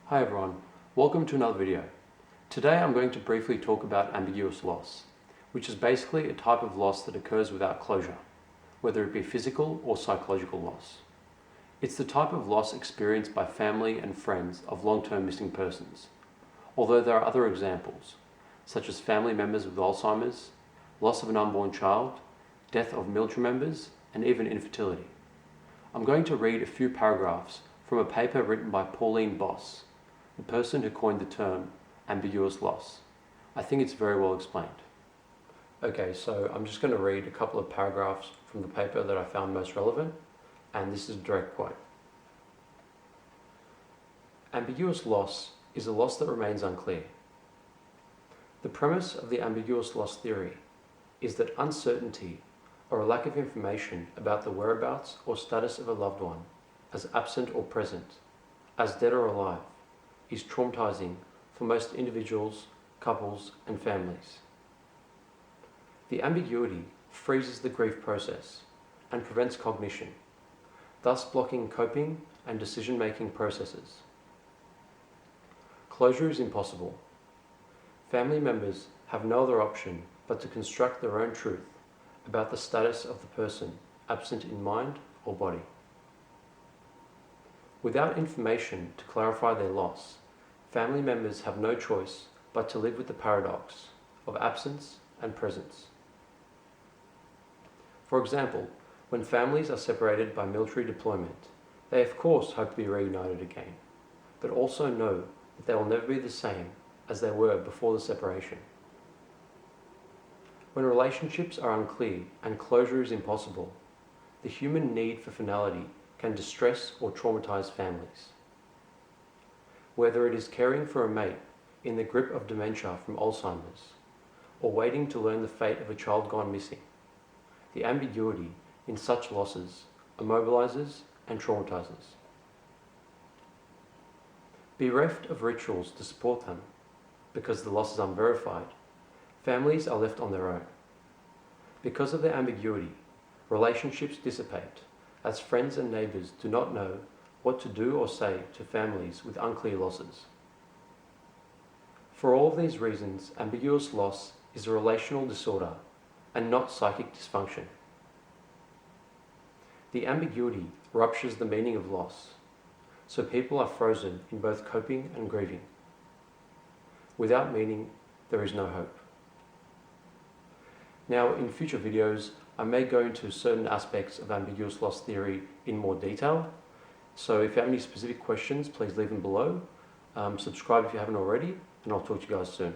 Hi everyone, welcome to another video. Today I'm going to briefly talk about ambiguous loss, which is basically a type of loss that occurs without closure, whether it be physical or psychological loss. It's the type of loss experienced by family and friends of long-term missing persons, although there are other examples, such as family members with Alzheimer's, loss of an unborn child, death of military members, and even infertility. I'm going to read a few paragraphs from a paper written by Pauline Boss, the person who coined the term ambiguous loss. I think it's very well explained. Okay, so I'm just going to read a couple of paragraphs from the paper that I found most relevant, and this is a direct quote. Ambiguous loss is a loss that remains unclear. The premise of the ambiguous loss theory is that uncertainty or a lack of information about the whereabouts or status of a loved one, as absent or present, as dead or alive, is traumatizing for most individuals, couples, and families. The ambiguity freezes the grief process and prevents cognition, thus blocking coping and decision-making processes. Closure is impossible. Family members have no other option but to construct their own truth about the status of the person absent in mind or body. Without information to clarify their loss, family members have no choice but to live with the paradox of absence and presence. For example, when families are separated by military deployment, they of course hope to be reunited again, but also know that they will never be the same as they were before the separation. When relationships are unclear and closure is impossible, the human need for finality can distress or traumatize families. Whether it is caring for a mate in the grip of dementia from Alzheimer's, or waiting to learn the fate of a child gone missing, the ambiguity in such losses immobilizes and traumatizes. Bereft of rituals to support them, because the loss is unverified, families are left on their own. Because of their ambiguity, relationships dissipate, as friends and neighbours do not know what to do or say to families with unclear losses. For all of these reasons, ambiguous loss is a relational disorder and not psychic dysfunction. The ambiguity ruptures the meaning of loss, so people are frozen in both coping and grieving. Without meaning, there is no hope. Now, in future videos, I may go into certain aspects of ambiguous loss theory in more detail. So if you have any specific questions, please leave them below. Subscribe if you haven't already, and I'll talk to you guys soon.